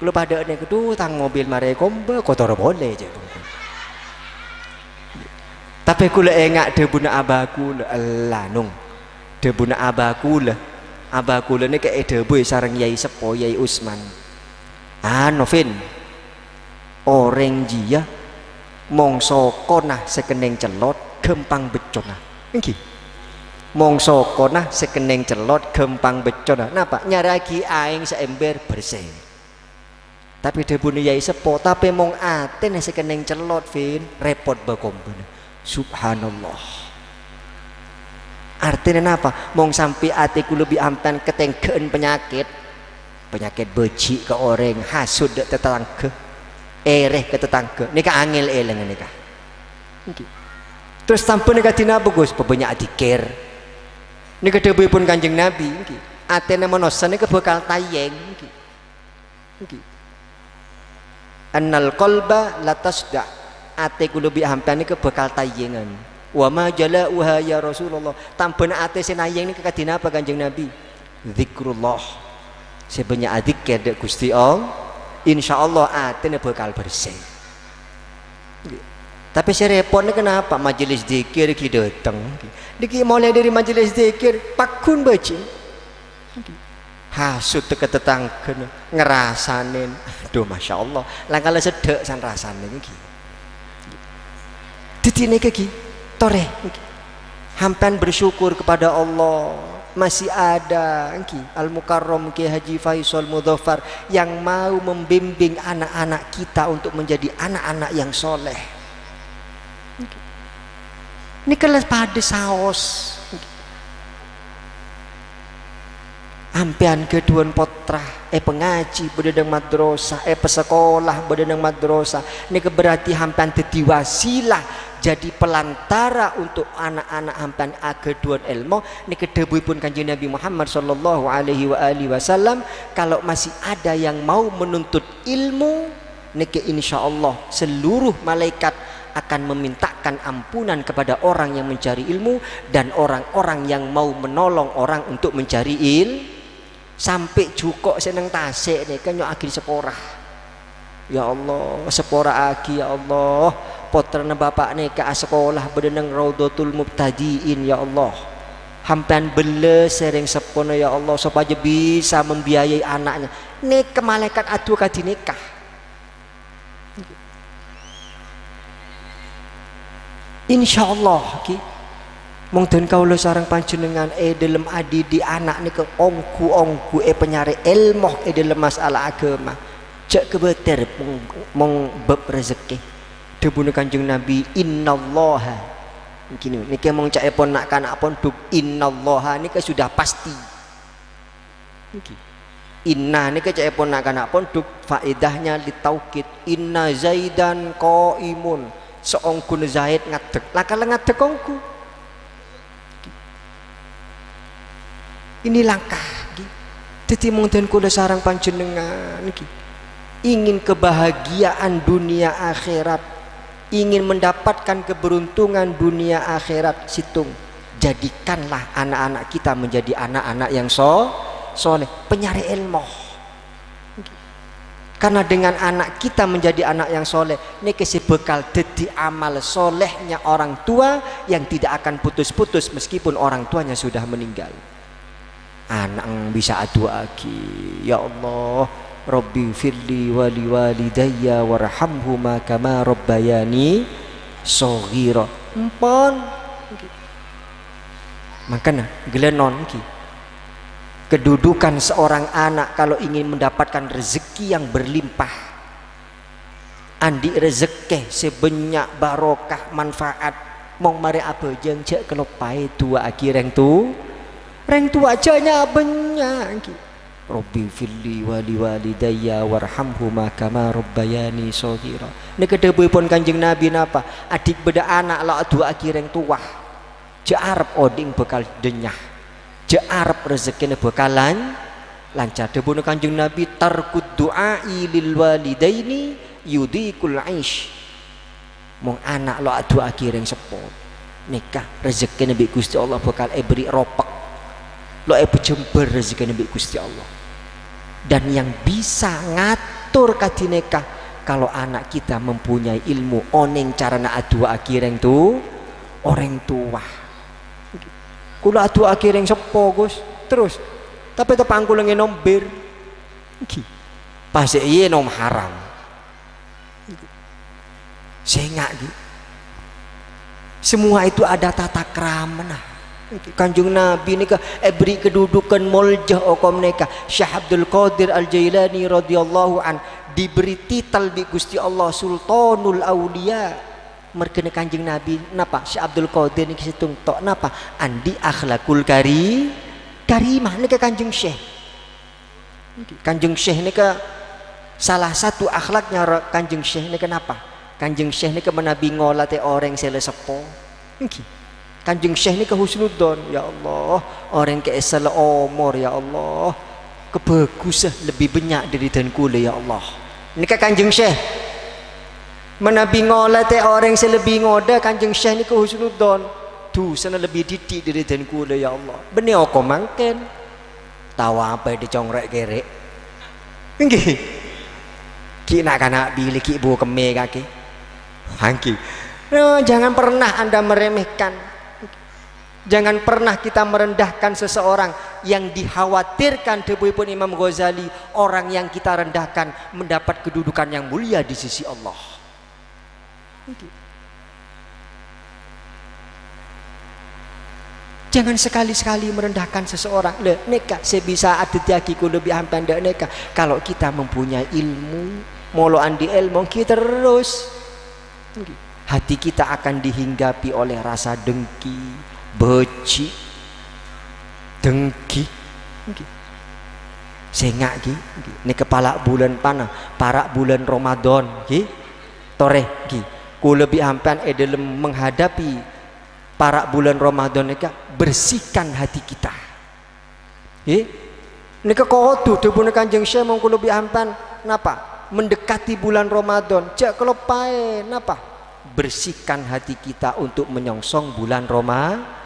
kula pada ni kedu tang mobil mare kombe kotor boleh cak bang tapi kula engak debuna abaku Allah nung debuna abaku ni ke debu sareng Yai Sepo Yai Usman Novin orang jia mongso konah sekeneng celot gempang becona mongso konah sekeneng celot gempang becona napa nyaraki aing seember bersih tapi debune Yai Sepo tapi mong aten sekeneng celot fin repot bakomben subhanallah artinya napa mong sampai atiku lebih ampan ketengkeun penyakit becik ke orang hasud dek tetangga ereh ke tetangga nika angel eleng nika terus sampun nika dina bagus pebanyak dikir nika dewe pun Kanjeng Nabi atene manosan nika bakal tayeng annal qalba latasda ate kulo bi hampan nika bakal tayengan wa ma jalauha ya Rasulullah tampun ate senayeng nika kadina apa Kanjeng Nabi zikrullah sebanyak zikir dek Gusti Allah insyaallah atene bakal bersih. Tapi saya repot ni kenapa majelis zikir ki datang. Diki mulai dari majelis zikir pakun baca. Hasud ke tetangga ngerasanin. Aduh masya Allah. Langkala sedek san rasane iki. Ditine ki tore. Hampan bersyukur kepada Allah. Masih ada Al-Mukarram Kiai Haji Faisal Mudzaffar yang mau membimbing anak-anak kita untuk menjadi anak-anak yang soleh. Ini kelas pada saos ampian keduan potrah pengaji bededeng madrasah pesekolah bededeng madrasah ini berarti hampian dadi wasilah jadi pelantara untuk anak-anak hampian keduan ilmu ini kedebuipun Kanjeng Nabi Muhammad sallallahu alaihi wasallam kalau masih ada yang mau menuntut ilmu niki insyaallah seluruh malaikat akan memintakan ampunan kepada orang yang mencari ilmu dan orang-orang yang mau menolong orang untuk mencari sampai cukup seneng tasik nih kan nyok akhir seporah. Ya Allah, seporah agi ya Allah. Potrana bapak nih ke sekolah bedeneng Raudhatul Mubtadiin ya Allah. Hampian bele sering sepono ya Allah supaya bisa membiayai anaknya. Nek malaikat adu kadi nikah. Insyaallah ki mongten kaula sareng panjenengan dalam adi di anak niku ongku penyari ilmu dalam masalah agama. Cek kebeter mong bab rezeki. Debune Kanjeng Nabi innallaha gini niki mong cak pon nak kanak pon duk innallaha niki sudah pasti. Niki. Inna niki cak pon nak kanak pon duk faedahnya ditaukid inna zaidan qaimun. Seongku Zaid ngadeg lakal ngadeg ongku ini langkah jadi mungkin kula sarang panjenengan ingin kebahagiaan dunia akhirat, ingin mendapatkan keberuntungan dunia akhirat situng, jadikanlah anak-anak kita menjadi anak-anak yang soleh penyari ilmu. Karena dengan anak kita menjadi anak yang soleh, ini kasih bekal jadi amal solehnya orang tua yang tidak akan putus-putus meskipun orang tuanya sudah meninggal. Anak bisa adu lagi, ya Allah, Rabbi firli wali walidayya warhamhuma kama rabbayani shaghira. Empon. Makanya gelenon ki. Kedudukan seorang anak kalau ingin mendapatkan rezeki yang berlimpah, andi rezeki sebanyak barokah manfaat mong mari apa jeng cek kelopai tua akhir reng tua janya banyak. Rabbi filli wali walidayya warhamhuma kama rabbayani shaghira. Nek kedebupun Kanjeng Nabi napa adik beda anak la dua akhir reng tua jarep oding bekal denyah Arab rezekine bakalan lancar. Debune Kanjeng Nabi tarkud du'ai lil walidaini yudikul aish. Mong anak lo adu akhireng sepo nikah rezekine mbek Gusti Allah bakal beri ropek. Lo jember rezekine mbek Gusti Allah. Dan yang bisa ngatur kadi nikah kalau anak kita mempunyai ilmu oneng carana adu akhireng tu orang tua. Kula adu akhir yang sepo Gus terus tapi tepang kula ngenombir pas iya nom haram sehingga semua itu ada tata krama. Kanjeng Nabi nika beri kedudukan muljah okom nika Syekh Abdul Qadir Al-Jailani radhiyallahu an diberi titel bi Gusti Allah Sultanul Aulia. Merkene Kanjeng Nabi napa Syekh Abdul Qadir niki situng tok napa andi akhlakul karimah nika Kanjeng Syekh. Kanjeng Syekh nika salah satu akhlaknya Kanjeng Syekh nika napa? Kanjeng Syekh nika menabi ngolate orang sele sepo. Niki. Kanjeng Syekh nika husnudzon ya Allah, orang ke sele umur ya Allah. Kebagusan lebih banyak dari dan kula ya Allah. Nika Kanjeng Syekh menabi ngolate orang selebih ngoda Kanjeng Syekh niku husnudzon tu sana lebih didik dari dan kula ya Allah benih oko mangken tawa apa dicongrek kerek nggih ki nak kana bilik ki ibu keme kaki hangki no, jangan pernah Anda meremehkan, jangan pernah kita merendahkan seseorang yang dikhawatirkan debuipun Imam Ghazali orang yang kita rendahkan mendapat kedudukan yang mulia di sisi Allah. Jangan sekali-sekali merendahkan seseorang. Le neka sebisa adetiakiku lebih hampan dak neka. Kalau kita mempunyai ilmu, molo andi ilmu kita terus hati kita akan dihinggapi oleh rasa dengki, benci, dengki. Sengak ki, ini kepala bulan panah, para bulan Ramadan ki, toreh ki. Ku lebih hampan dalam menghadapi para bulan Ramadan nika bersihkan hati kita. Nika kotu debune Kanjeng Syekh mongko lebih hampan napa? Mendekati bulan Ramadan, cek kelopae napa? bersihkan hati kita untuk menyongsong bulan Ramadan.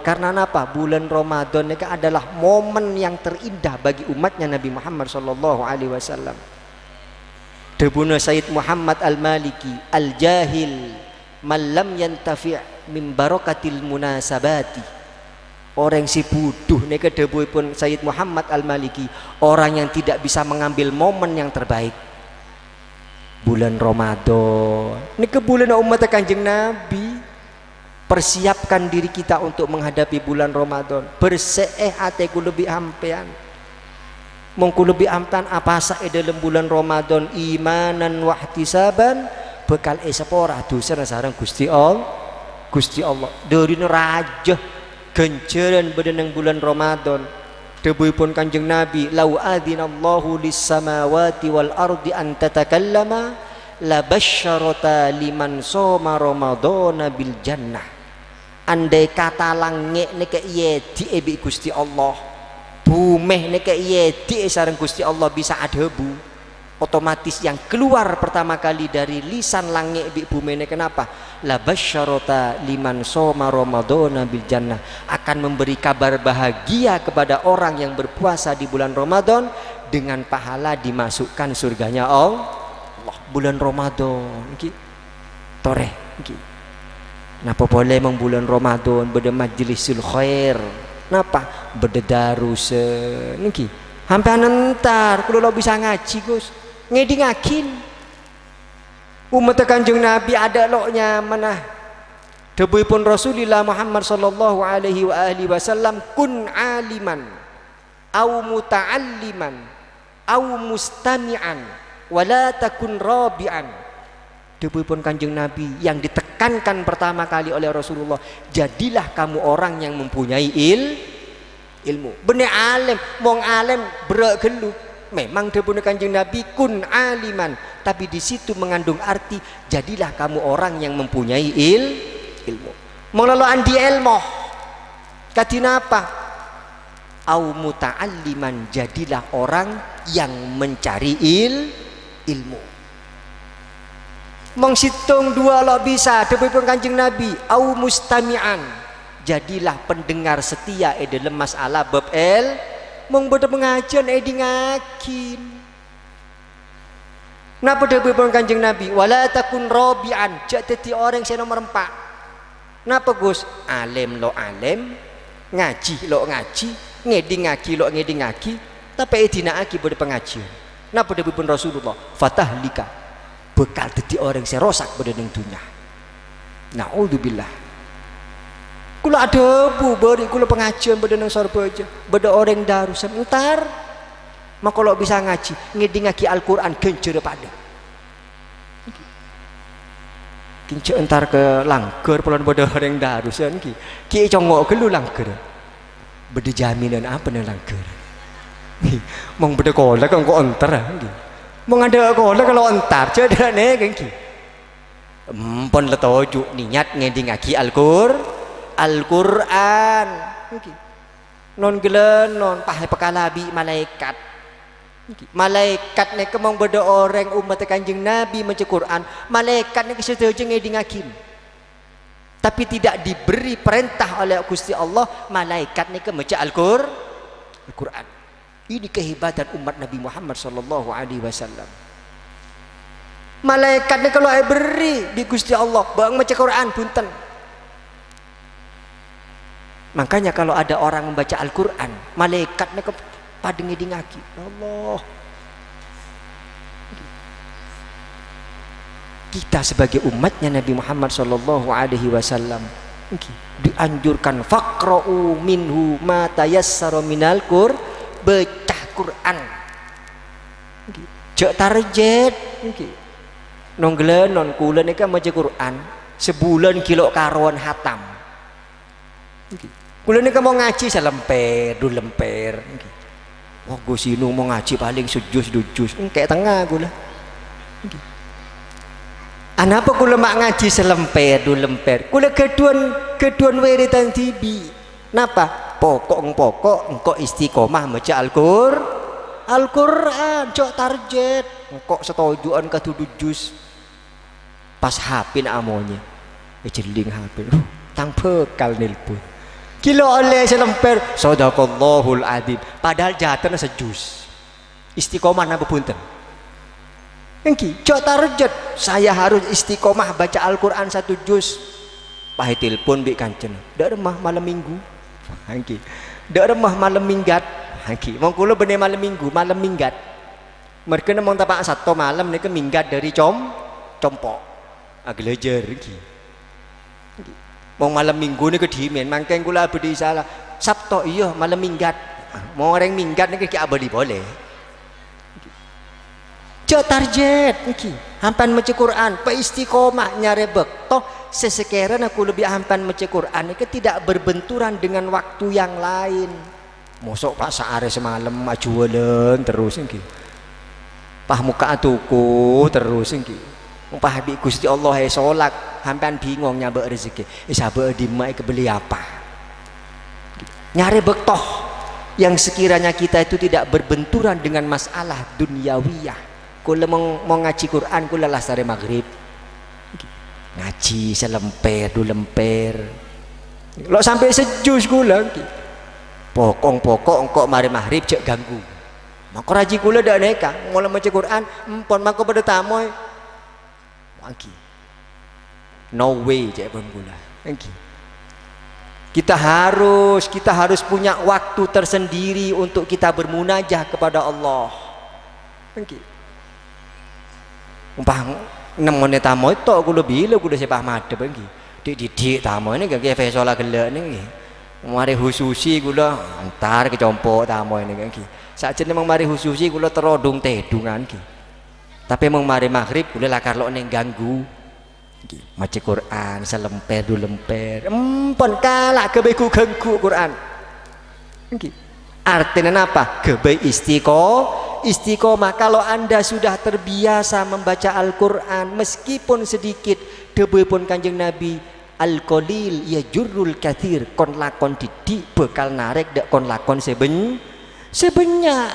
Karena apa? Bulan Ramadan ini adalah momen yang terindah bagi umatnya Nabi Muhammad sallallahu alaihi wasallam. Debuna Sayyid Muhammad Al-Maliki, al-jahil man lam yantafi' min barakatil munasabati. Orang si bodoh neka debuipun Sayyid Muhammad Al-Maliki, orang yang tidak bisa mengambil momen yang terbaik. Bulan Ramadan neka bulan umat Kanjeng Nabi. Persiapkan diri kita untuk menghadapi bulan Ramadan. Berseeh ateku lebih ampean. Mongku lebih amtan apa sae dalam bulan Ramadan imanan wa ihtisaban bekal sepora dosa sareng Gusti Allah. Dari raja genceran bedeneng bulan Ramadan. Debuipun Kanjeng Nabi, lau adzinallahu lis samawati wal ardi an tatakallama la basyarata liman soma ramadhana bil jannah. Andai kata langit neke yedi ebi Gusti Allah, bumeh neke yedi sareng Gusti Allah bisa adebu, otomatis yang keluar pertama kali dari lisan langit ebi bumeh neke kenapa? La basyarata liman soma ramadhana bil jannah, akan memberi kabar bahagia kepada orang yang berpuasa di bulan Ramadan dengan pahala dimasukkan surganya Allah. Bulan Ramadan iki toreh iki. Napa boleh meng bulan Ramadan beda majlisul khair. Napa? Beda darusan niki. Hampean entar kulo lo bisa ngaji Gus. Ngedi ngakin. Umat Kanjeng Nabi ada loknya mana? Debuipun Rasulullah Muhammad sallallahu alaihi wasallam kun aliman au muta'alliman au mustami'an wala takun rabi'an. Debuipun Kanjeng Nabi yang ditekankan pertama kali oleh Rasulullah, jadilah kamu orang yang mempunyai ilmu. Bener alim, mong alim berak gelu. Memang debuipun Kanjeng Nabi kun aliman, tapi di situ mengandung arti jadilah kamu orang yang mempunyai ilmu. Mong andi ilmu. Katina apa? Au muta'alliman, jadilah orang yang mencari ilmu. Menghitung dua lo bisa debuipun Kanjeng Nabi, au mustami'an, jadilah pendengar setia dalam masalah bab mong beda pengajian di ngakin. Napa debuipun Kanjeng Nabi, wala takun rabi'an, jadi orang saya nomor 4. Napa Gus? Alim lo alim, ngaji lo ngaji, ngedi ngaki, tapi edina aki beda pengajian. Napa debuipun Rasulullah, fatahlika, bekal jadi orang saya rosak pada dunia. Naudzubillah. Kula ada bu beri kula pengajian pada nang sorba aja, pada orang darusan entar. Mak kalau bisa ngaji, ngedi ngaki Al-Quran gencer pada. Kince entar ke langgar pelan pada orang darusan ki congok gelu langgar. Beda jaminan apa nang langgar? Mong beda kolak engko entar mau ada kolak kalau entar jadi nih gengki. Pon letoju niat ngedi ngaki Al-Quran. Non gelen non pahe pekalabi malaikat. Malaikat nih kemong beda orang umat Kanjeng Nabi maca Quran. Malaikat nih kesetuju ngedi ngakim. Tapi tidak diberi perintah oleh Gusti Allah. Malaikat nih kemaca Al-Quran. Ini kehebatan umat Nabi Muhammad sallallahu alaihi wasallam. Malaikatnya kalau beri di Gusti Allah bang baca Quran punten. Makanya kalau ada orang membaca Al-Quran, malaikatnya pada ngedingaki. Allah. Kita sebagai umatnya Nabi Muhammad sallallahu alaihi wasallam dianjurkan faqra'u minhu ma tayassara minal baca Quran. Cek target nonggelen non kula nika maca Quran sebulan kilo karuan hatam. Kula nika mau ngaji salemper du lemper. Wah Gus Inu mau ngaji paling sejus kayak tengah kula. Anapa kula mak ngaji selemper du lemper. Kula keduan wiritan tibi. Napa? Pokok engkau istiqomah maca Al-Quran cok target engkau setojuan ke 7 juz pas HP amonya jeling HP tang pekal nelpon kilo oleh selemper sadaqallahul adzim padahal jatana sejus istiqomah napa punten engki cok target saya harus istiqomah baca Al-Qur'an 1 juz pahe telepon bik kancen dak remah malam minggu engki dak remah malam minggat engki mong kula bene malam minggu malam minggat merkena mong tapak sato malam nika minggat dari compok aglejer engki mong malam minggu nika dimen mangkeng kula abdi salah Sabtu iya malam minggat mau orang minggat nika ki abdi boleh cok target iki hampan maca Quran pa istiqomah nyarebek toh sesekeren aku lebih hampan maca Quran iki tidak berbenturan dengan waktu yang lain mosok pak saare semalam majulen terus iki pah muka tuku terus iki pah habis Gusti Allah salat hampan bingung nyabek rezeki sabe di mai kebeli apa nyarebek toh yang sekiranya kita itu tidak berbenturan dengan masalah duniawiyah. Kula mau ngaji Quran kula lah sare maghrib ngaji selemper du lemper lo sampai sejus kula pokok engkau mari maghrib cek ganggu maka raji kula dak neka mulai maca Quran empon maka pada tamoy angki no way cek pun kula angki kita harus punya waktu tersendiri untuk kita bermunajah kepada Allah angki umpang nemone tamu itu aku lebih lo kudu sepah madep lagi didik tamu ini gak kayak fesola gelak nih mari hususi gula antar ke compok tamu ini lagi saat ini mari hususi gula terodung tedungan ki tapi mari maghrib gula lah kalau neng ganggu maca Quran selemper du lemper pon kalak kebeku ganggu Quran artinya apa kebe istiqomah kalau anda sudah terbiasa membaca Al-Quran meskipun sedikit debu pun kanjeng Nabi al-qalil ya jurrul kathir kon lakon didik bekal narek dak kon lakon sebenyak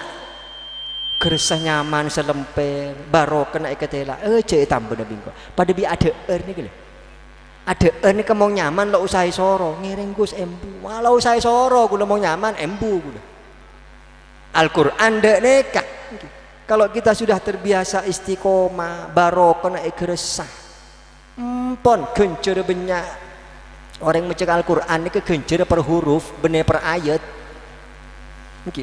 geresah nyaman selemper barokah naik ketela cek tambah nabi kok pada bi ada nih gila ada ini kemau nyaman lo usai soro ngereng gus embu walau usai soro gula mau nyaman embu gula Al-Quran dek neka kalau kita sudah terbiasa istiqomah barokah naik geresah pon gencer banyak orang mencek Al-Quran ini gencer per huruf bener per ayat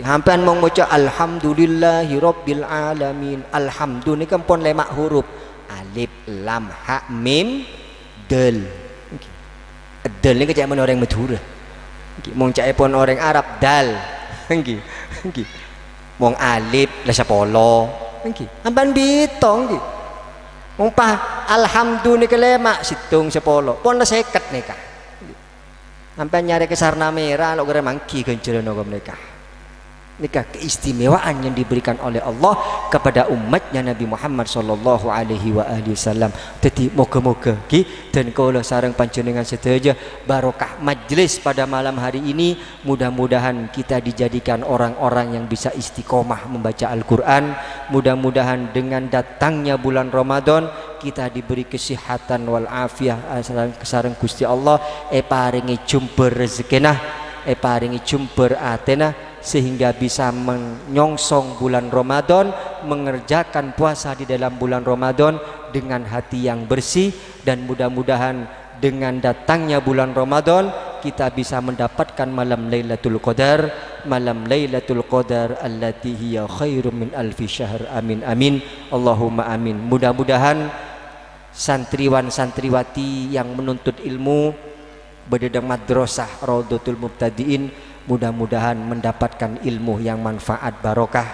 hampian mau baca alhamdulillahi rabbil alamin alhamdulillah ini kan pon lemak huruf alif lam ha mim del del ini kecak mana orang Madura mau cak pon orang Arab dal mong alif lah sapolo amban bitong mong pa alhamdulillah kelema situng sapolo pon la seket nika amban nyari kesarna merah lo gara mangki kenceren no mereka nikah keistimewaan yang diberikan oleh Allah kepada umatnya Nabi Muhammad sallallahu alaihi wasallam. Jadi moga-moga dan kalau sareng panjenengan sedaya barokah majlis pada malam hari ini, mudah-mudahan kita dijadikan orang-orang yang bisa istiqomah membaca Al-Qur'an. Mudah-mudahan dengan datangnya bulan Ramadan kita diberi kesehatan wal afiah sareng Gusti Allah paringi jumber rezekinah paringi jumber atena sehingga bisa menyongsong bulan Ramadan, mengerjakan puasa di dalam bulan Ramadan dengan hati yang bersih, dan mudah-mudahan dengan datangnya bulan Ramadan kita bisa mendapatkan malam Lailatul Qadar, malam Lailatul Qadar allati hiya khairum min alfi syahr. Amin amin Allahumma amin. Mudah-mudahan santriwan santriwati yang menuntut ilmu berdedang madrasah Raudhatul Mubtadiin mudah-mudahan mendapatkan ilmu yang manfaat barokah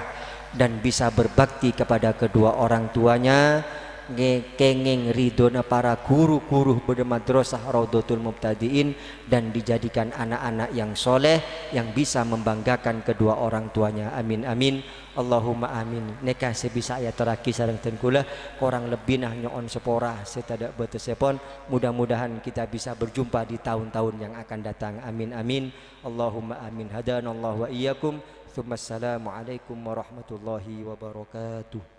dan bisa berbakti kepada kedua orang tuanya, ngekengeng ridona para guru-guru pada madrasah Raudhatul Mubtadiin, dan dijadikan anak-anak yang soleh yang bisa membanggakan kedua orang tuanya. Amin amin Allahumma amin. Neka sebisa ayat terakhir sareng tengkula kurang lebih nah nyoon sepora setadak betesepon. Mudah-mudahan kita bisa berjumpa di tahun-tahun yang akan datang. Amin amin Allahumma amin. Hadanallahu wa iyyakum. Assalamualaikum warahmatullahi wabarakatuh.